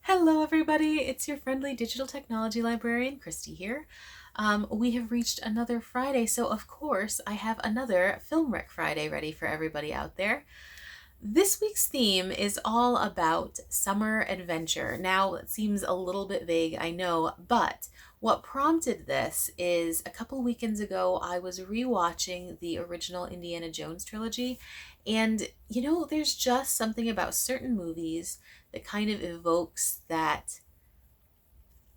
Hello everybody, it's your friendly digital technology librarian, Christy here. We have reached another Friday, so of course I have another Film Rec Friday ready for everybody out there. This week's theme is all about summer adventure. Now, it seems a little bit vague, I know, but what prompted this is a couple weekends ago I was rewatching the original Indiana Jones trilogy, and there's just something about certain movies that kind of evokes that,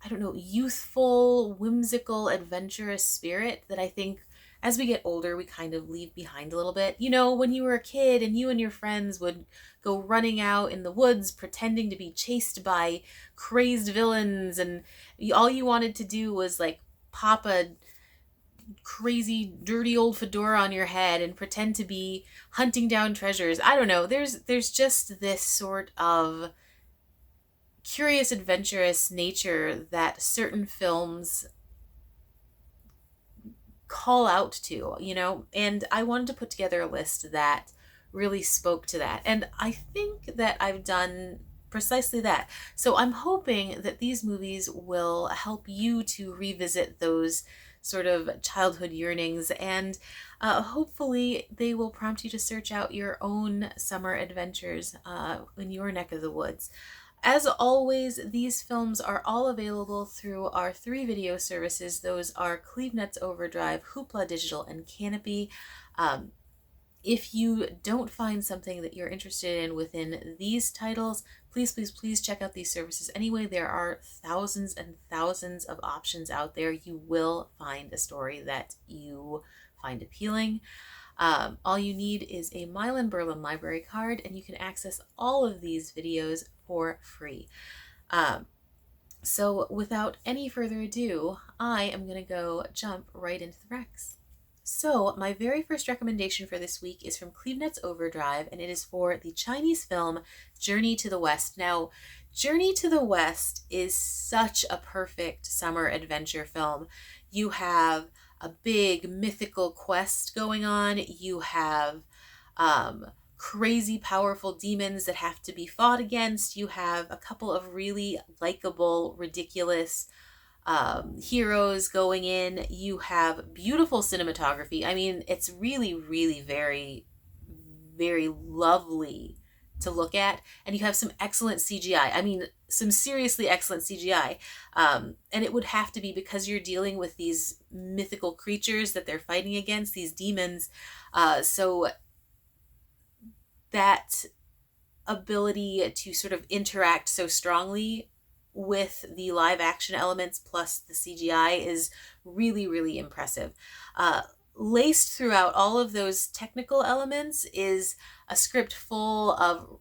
I don't know, youthful, whimsical, adventurous spirit that I think as we get older, we kind of leave behind a little bit. When you were a kid and you and your friends would go running out in the woods pretending to be chased by crazed villains, and all you wanted to do was like pop a crazy dirty old fedora on your head and pretend to be hunting down treasures. I don't know. There's just this sort of curious, adventurous nature that certain films call out to, and I wanted to put together a list that really spoke to that. And I think that I've done precisely that. So I'm hoping that these movies will help you to revisit those sort of childhood yearnings, and hopefully they will prompt you to search out your own summer adventures in your neck of the woods. As always, these films are all available through our 3 video services. Those are CleveNet's Overdrive, Hoopla Digital, and Canopy. If you don't find something that you're interested in within these titles, please check out these services anyway. There are thousands and thousands of options out there. You will find a story that you find appealing. All you need is a Milan-Berlin library card, and you can access all of these videos for free. So without any further ado, I am going to go jump right into the recs. So my very first recommendation for this week is from CleveNet's Overdrive, and it is for the Chinese film Journey to the West. Now, Journey to the West is such a perfect summer adventure film. You have a big mythical quest going on. You have crazy powerful demons that have to be fought against. You have a couple of really likable, ridiculous heroes going in. You have beautiful cinematography. I mean, it's really, really very, very lovely to look at. And you have some excellent CGI. I mean, some seriously excellent CGI. And it would have to be because you're dealing with these mythical creatures that they're fighting against, these demons. So that ability to sort of interact so strongly with the live action elements plus the CGI is really, really impressive. Laced throughout all of those technical elements is a script full of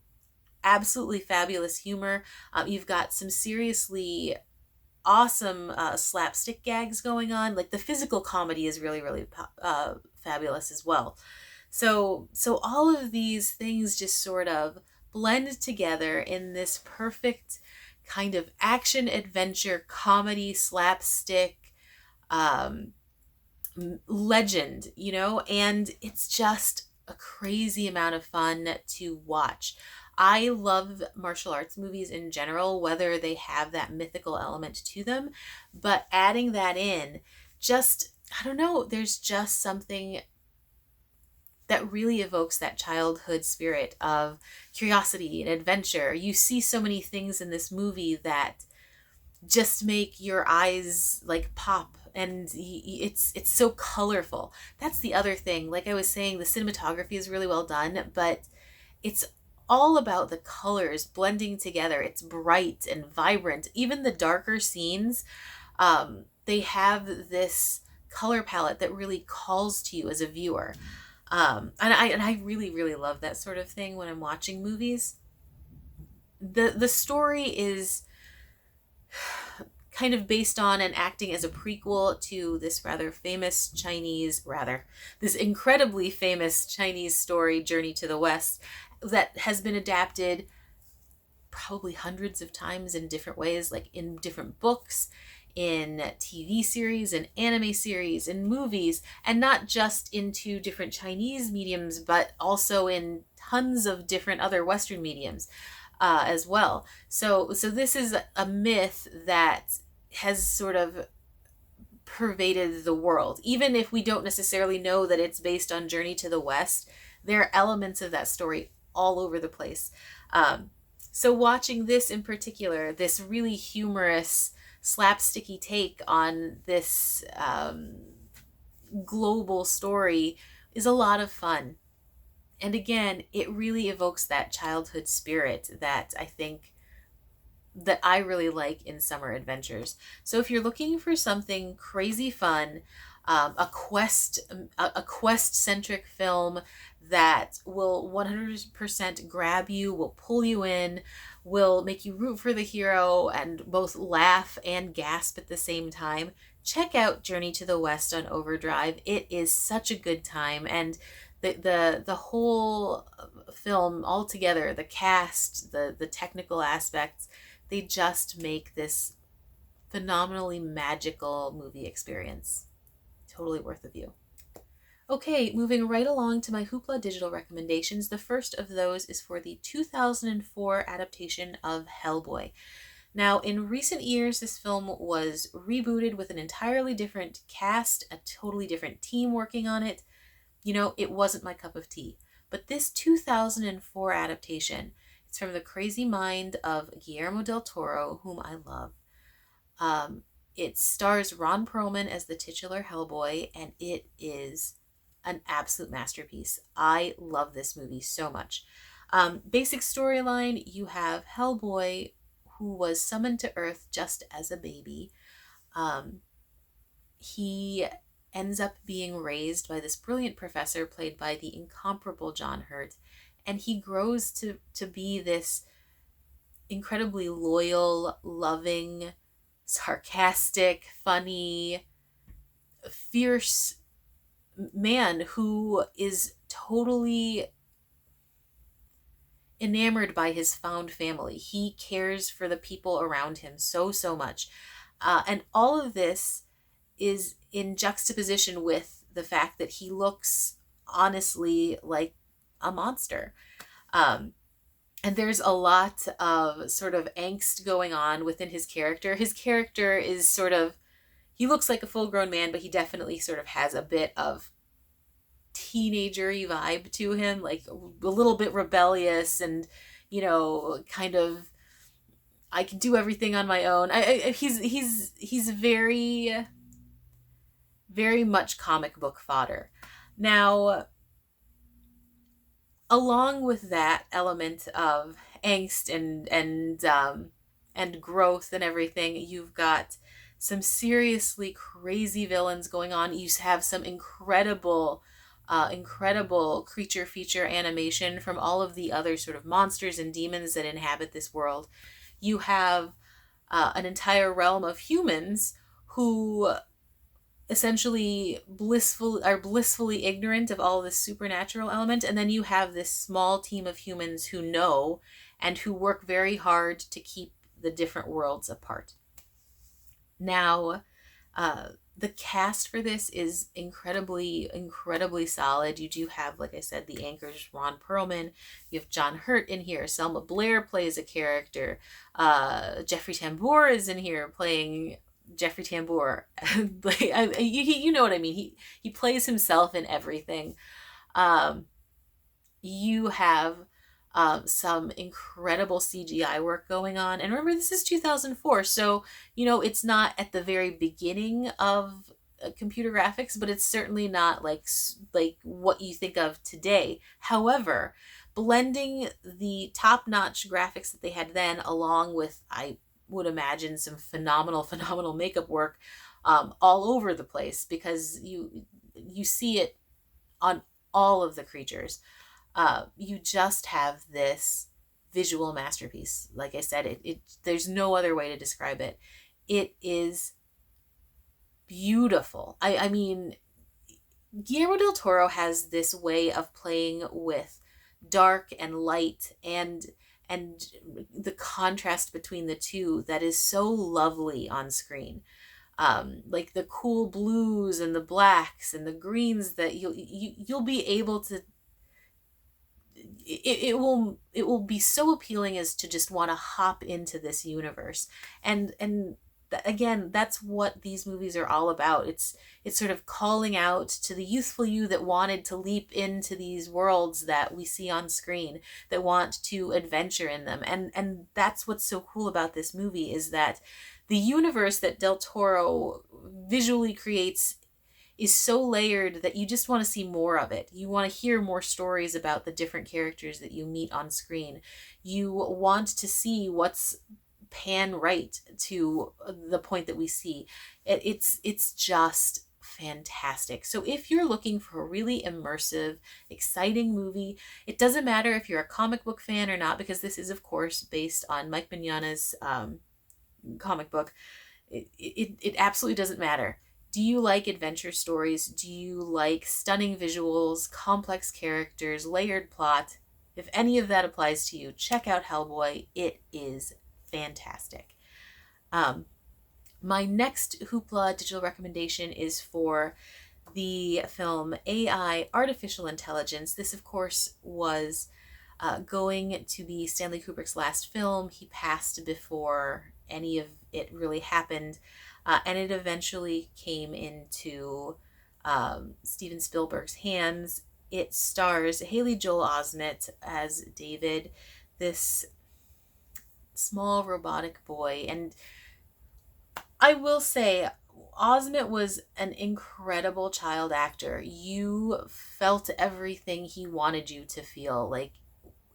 absolutely fabulous humor. You've got some seriously awesome slapstick gags going on. Like the physical comedy is really, really fabulous as well. So all of these things just sort of blend together in this perfect kind of action adventure comedy slapstick legend, and it's just a crazy amount of fun to watch. I love martial arts movies in general, whether they have that mythical element to them, but adding that in, just, I don't know, there's just something that really evokes that childhood spirit of curiosity and adventure. You see so many things in this movie that just make your eyes like pop, and it's so colorful. That's the other thing. Like I was saying, the cinematography is really well done, but it's all about the colors blending together. It's bright and vibrant. Even the darker scenes, they have this color palette that really calls to you as a viewer. And I really, really love that sort of thing when I'm watching movies. The story is kind of based on and acting as a prequel to this this incredibly famous Chinese story, Journey to the West, that has been adapted probably hundreds of times in different ways, like in different books, in TV series and anime series and movies, and not just into different Chinese mediums, but also in tons of different other Western mediums. as well. So this is a myth that has sort of pervaded the world. Even if we don't necessarily know that it's based on Journey to the West, there are elements of that story all over the place. Um, so watching this in particular, this really humorous, slapsticky take on this global story is a lot of fun. And again, it really evokes that childhood spirit that I really like in summer adventures. So if you're looking for something crazy fun, a quest centric film that will 100% grab you, will pull you in, will make you root for the hero and both laugh and gasp at the same time, check out Journey to the West on Overdrive. It is such a good time, and the whole film altogether, the cast, the technical aspects, they just make this phenomenally magical movie experience. Totally worth a view. Okay, moving right along to my Hoopla digital recommendations. The first of those is for the 2004 adaptation of Hellboy. Now, in recent years, this film was rebooted with an entirely different cast, a totally different team working on it. You know, it wasn't my cup of tea. But this 2004 adaptation, it's from the crazy mind of Guillermo del Toro, whom I love. It stars Ron Perlman as the titular Hellboy, and it is an absolute masterpiece. I love this movie so much. Basic storyline, you have Hellboy, who was summoned to Earth just as a baby. He ends up being raised by this brilliant professor played by the incomparable John Hurt, and he grows to be this incredibly loyal, loving, sarcastic, funny, fierce man who is totally enamored by his found family. He cares for the people around him so much. And all of this is in juxtaposition with the fact that he looks honestly like a monster. And there's a lot of sort of angst going on within his character. His character is sort of, he looks like a full grown man, but he definitely sort of has a bit of teenager-y vibe to him, like a little bit rebellious and, you know, kind of, I can do everything on my own. He's very, very much comic book fodder. Now, along with that element of angst and growth and everything, you've got some seriously crazy villains going on. You have some incredible creature feature animation from all of the other sort of monsters and demons that inhabit this world. You have an entire realm of humans who essentially are blissfully ignorant of all this supernatural element, and then you have this small team of humans who know and who work very hard to keep the different worlds apart. Now, the cast for this is incredibly solid. You do have, like I said, the anchors Ron Perlman. You have John Hurt in here. Selma Blair plays a character. Jeffrey Tambor is in here playing Jeffrey Tambor. Like, you know what I mean. He plays himself in everything. You have some incredible CGI work going on. And remember, this is 2004, so, you know, it's not at the very beginning of computer graphics, but it's certainly not like what you think of today. However, blending the top-notch graphics that they had then, along with, I would imagine, some phenomenal makeup work all over the place, because you see it on all of the creatures. You just have this visual masterpiece. Like I said, there's no other way to describe it. It is beautiful. I mean, Guillermo del Toro has this way of playing with dark and light and the contrast between the two that is so lovely on screen. Like the cool blues and the blacks and the greens that you'll be able to it will be so appealing as to just want to hop into this universe. And again, that's what these movies are all about. It's sort of calling out to the youthful you that wanted to leap into these worlds that we see on screen, that want to adventure in them. And that's what's so cool about this movie, is that the universe that Del Toro visually creates is so layered that you just want to see more of it. You want to hear more stories about the different characters that you meet on screen. You want to see what's pan right to the point that we see. It's just fantastic. So if you're looking for a really immersive, exciting movie, it doesn't matter if you're a comic book fan or not, because this is, of course, based on Mike Mignogna's comic book. It absolutely doesn't matter. Do you like adventure stories? Do you like stunning visuals, complex characters, layered plot? If any of that applies to you, check out Hellboy. It is fantastic. Um, my next Hoopla digital recommendation is for the film AI, Artificial Intelligence. This, of course, was going to be Stanley Kubrick's last film. He passed before any of it really happened, and it eventually came into Steven Spielberg's hands. It stars Haley Joel Osment as David, this small robotic boy. And I will say, Osment was an incredible child actor. You felt everything he wanted you to feel. Like,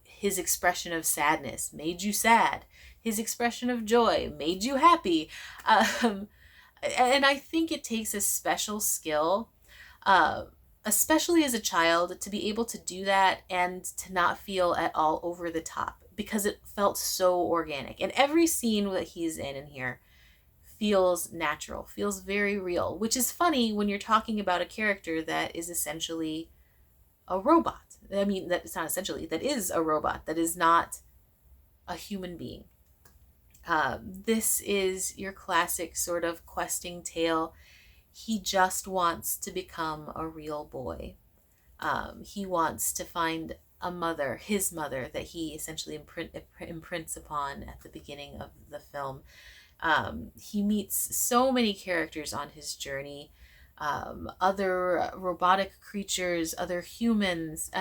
his expression of sadness made you sad. His expression of joy made you happy. And I think it takes a special skill, especially as a child, to be able to do that and to not feel at all over the top, because it felt so organic. And every scene that he's in here feels natural, feels very real, which is funny when you're talking about a character that is essentially a robot. I mean, that it's not essentially, that is a robot, that is not a human being. This is your classic sort of questing tale. He just wants to become a real boy. He wants to find a mother, his mother, that he essentially imprints upon at the beginning of the film. He meets so many characters on his journey, other robotic creatures, other humans.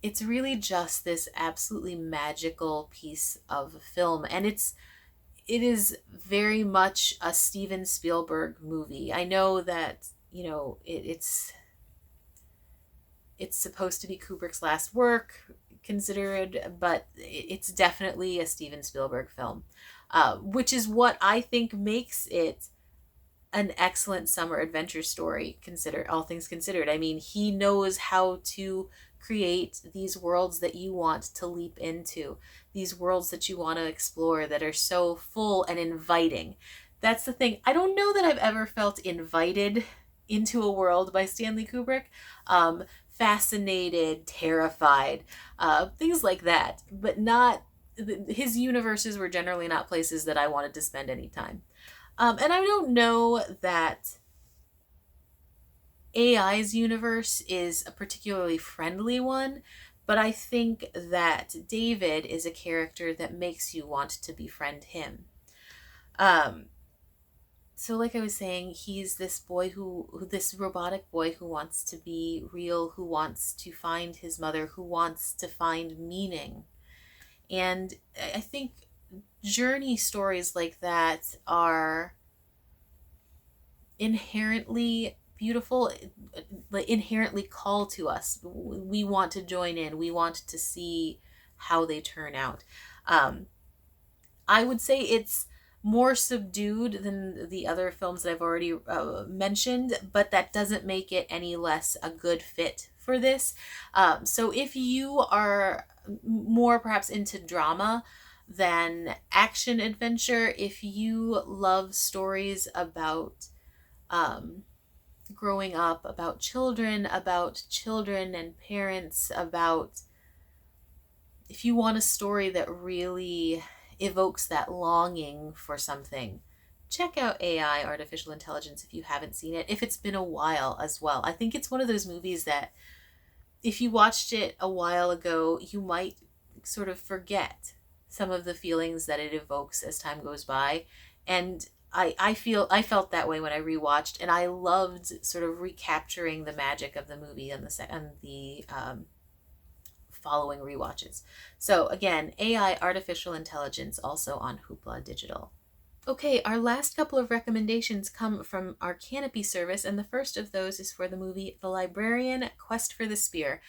It's really just this absolutely magical piece of film, and it is very much a Steven Spielberg movie. I know that, it's supposed to be Kubrick's last work considered, but it's definitely a Steven Spielberg film, which is what I think makes it an excellent summer adventure story, all things considered. I mean, he knows how to create these worlds that you want to leap into, these worlds that you want to explore, that are so full and inviting. That's the thing. I don't know that I've ever felt invited into a world by Stanley Kubrick. Fascinated, terrified, things like that, but not, his universes were generally not places that I wanted to spend any time. And I don't know that AI's universe is a particularly friendly one, but I think that David is a character that makes you want to befriend him. So like I was saying, he's this boy this robotic boy who wants to be real, who wants to find his mother, who wants to find meaning. And I think journey stories like that are inherently beautiful, inherently call to us. We want to join in. We want to see how they turn out. I would say it's more subdued than the other films that I've already mentioned, but that doesn't make it any less a good fit for this. So if you are more perhaps into drama than action adventure, if you love stories about growing up, about children and parents, if you want a story that really evokes that longing for something, check out AI, Artificial Intelligence, if you haven't seen it, if it's been a while as well. I think it's one of those movies that if you watched it a while ago, you might sort of forget some of the feelings that it evokes as time goes by. And I felt that way when I rewatched, and I loved sort of recapturing the magic of the movie on the following rewatches. So again, AI, artificial intelligence, also on Hoopla Digital. Okay, our last couple of recommendations come from our Canopy service, and the first of those is for the movie The Librarian: Quest for the Spear.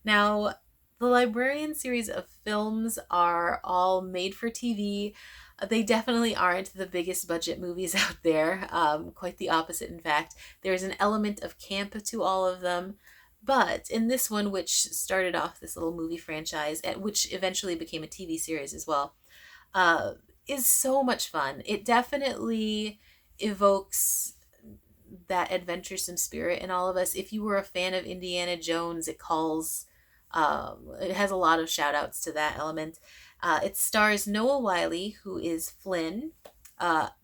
Now, the Librarian series of films are all made for TV. They definitely aren't the biggest budget movies out there, quite the opposite, in fact. There's an element of camp to all of them. But in this one, which started off this little movie franchise, and which eventually became a TV series as well, uh, is so much fun. It definitely evokes that adventuresome spirit in all of us. If you were a fan of Indiana Jones, it has a lot of shout outs to that element. It stars Noah Wiley, who is Flynn,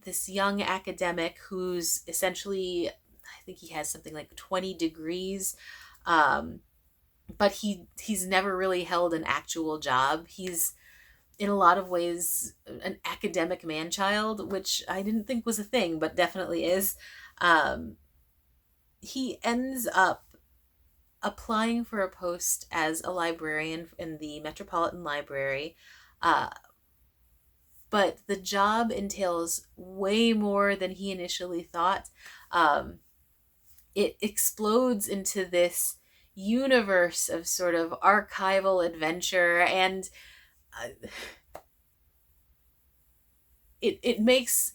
this young academic who's essentially, I think he has something like 20 degrees. Um, but he's never really held an actual job. He's in a lot of ways an academic man child, which I didn't think was a thing, but definitely is. Um, he ends up applying for a post as a librarian in the Metropolitan Library. Uh, but the job entails way more than he initially thought. Um, it explodes into this universe of sort of archival adventure, and it makes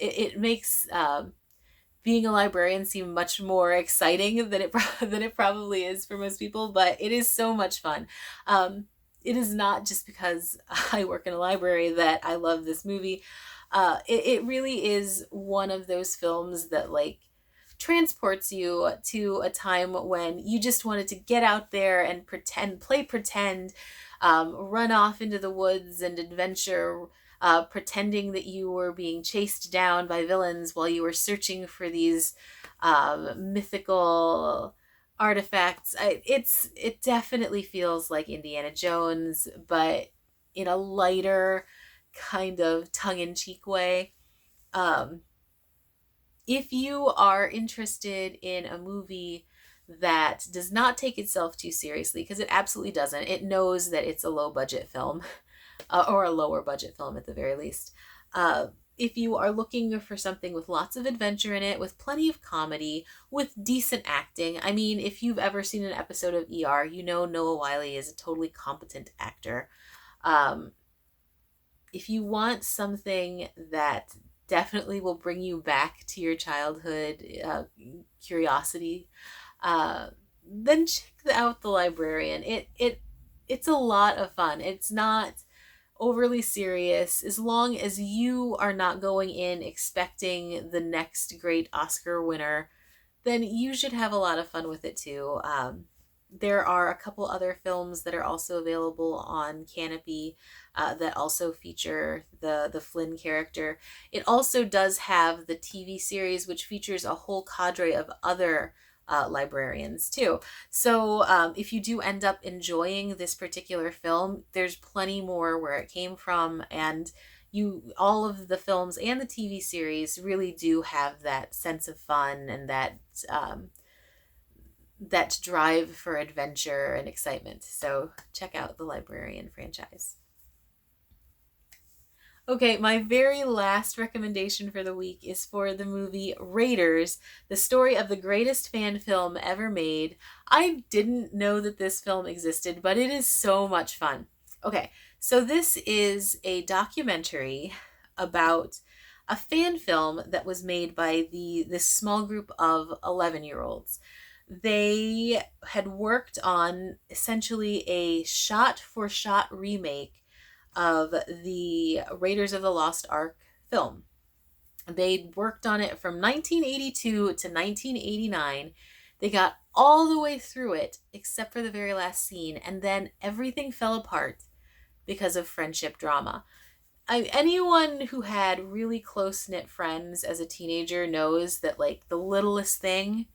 being a librarian seem much more exciting than than it probably is for most people. But it is so much fun. It is not just because I work in a library that I love this movie. It really is one of those films that like transports you to a time when you just wanted to get out there and play pretend, run off into the woods and adventure, pretending that you were being chased down by villains while you were searching for these mythical artifacts. It definitely feels like Indiana Jones, but in a lighter, kind of tongue-in-cheek way. Um, if you are interested in a movie that does not take itself too seriously, because it absolutely doesn't, it knows that it's a low budget film, or a lower budget film at the very least. Uh, if you are looking for something with lots of adventure in it, with plenty of comedy, with decent acting, I mean, if you've ever seen an episode of ER, you know Noah Wiley is a totally competent actor. Um, if you want something that definitely will bring you back to your childhood curiosity, uh, then check out The Librarian. It's a lot of fun. It's not overly serious as long as you are not going in expecting the next great Oscar winner, then you should have a lot of fun with it too. There are a couple other films that are also available on Canopy that also feature the Flynn character. It also does have the TV series, which features a whole cadre of other librarians too. So if you do end up enjoying this particular film, there's plenty more where it came from, and all of the films and the TV series really do have that sense of fun and that drive for adventure and excitement. So check out the Librarian franchise. Okay, my very last recommendation for the week is for the movie Raiders, the story of the greatest fan film ever made. I didn't know that this film existed, but it is so much fun. Okay, so this is a documentary about a fan film that was made by this small group of 11-year-olds. They had worked on essentially a shot for shot remake of the Raiders of the Lost Ark film. They worked on it from 1982 to 1989. They got all the way through it except for the very last scene, and then everything fell apart because of friendship drama. Anyone who had really close knit friends as a teenager knows that like the littlest thing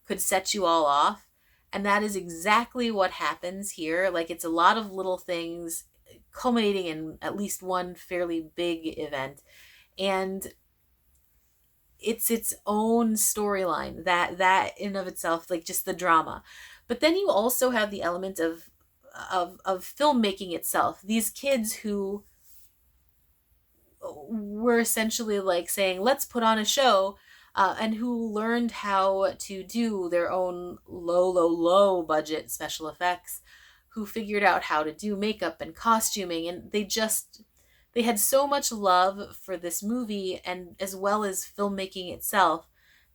could set you all off. And that is exactly what happens here. Like, it's a lot of little things culminating in at least one fairly big event. And it's its own storyline, that in of itself, like just the drama. But then you also have the element of filmmaking itself. These kids who were essentially like saying, let's put on a show, and who learned how to do their own low budget special effects, who figured out how to do makeup and costuming, and they had so much love for this movie and as well as filmmaking itself,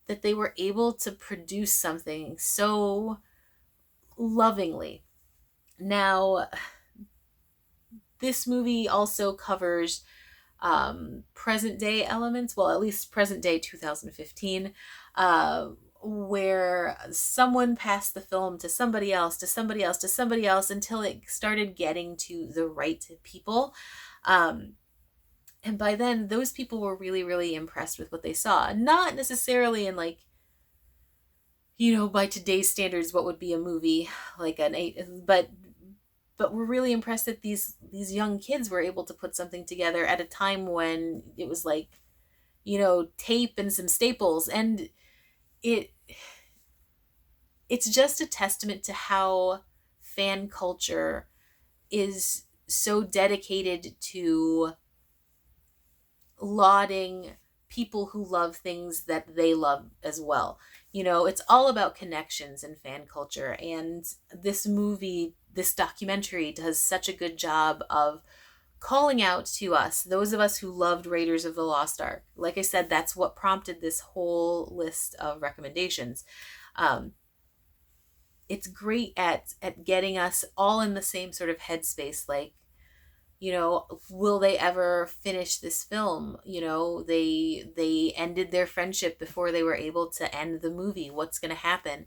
that they were able to produce something so lovingly. Now, this movie also covers present day elements, well, at least present day 2015, where someone passed the film to somebody else, to somebody else, to somebody else, until it started getting to the right people. And by then, those people were really, really impressed with what they saw. Not necessarily in like, by today's standards, what would be a movie like an 8, but we're really impressed that these young kids were able to put something together at a time when it was like, tape and some staples. And it's just a testament to how fan culture is so dedicated to lauding people who love things that they love as well. It's all about connections and fan culture. And this documentary does such a good job of calling out to us, those of us who loved Raiders of the Lost Ark. Like I said, that's what prompted this whole list of recommendations. It's great at getting us all in the same sort of headspace. Like, will they ever finish this film? They ended their friendship before they were able to end the movie. What's going to happen?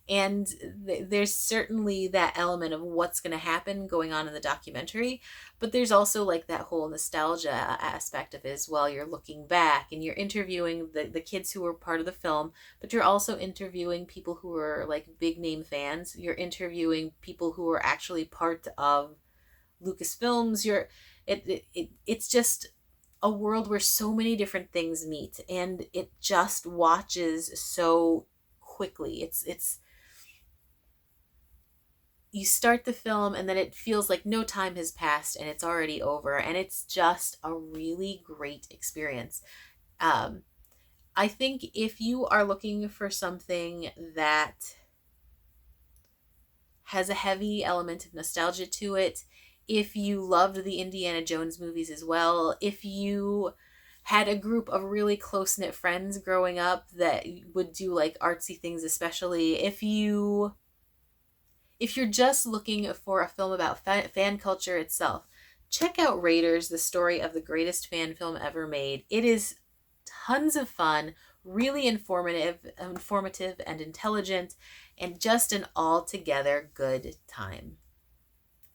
And there's certainly that element of what's going to happen going on in the documentary, but there's also like that whole nostalgia aspect of it as well. You're looking back and you're interviewing the kids who were part of the film, but you're also interviewing people who are like big name fans. You're interviewing people who are actually part of Lucasfilms. It's just a world where so many different things meet, and it just watches so quickly. It's you start the film and then it feels like no time has passed and it's already over, and it's just a really great experience. I think if you are looking for something that has a heavy element of nostalgia to it, if you loved the Indiana Jones movies as well, if you had a group of really close-knit friends growing up that would do like artsy things, especially if you're just looking for a film about fan culture itself, check out Raiders, the story of the greatest fan film ever made. It is tons of fun, really informative and intelligent, and just an altogether good time.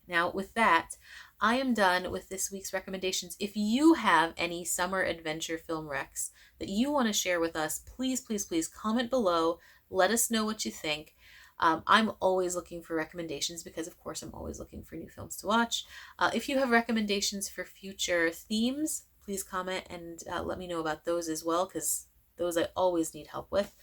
Now, with that, I am done with this week's recommendations. If you have any summer adventure film recs that you want to share with us, please, please, please comment below. Let us know what you think. I'm always looking for recommendations because, of course, I'm always looking for new films to watch. If you have recommendations for future themes, please comment and let me know about those as well, because those I always need help with.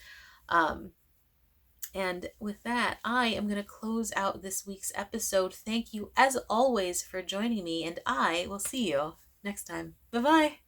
And with that, I am going to close out this week's episode. Thank you, as always, for joining me, and I will see you next time. Bye-bye.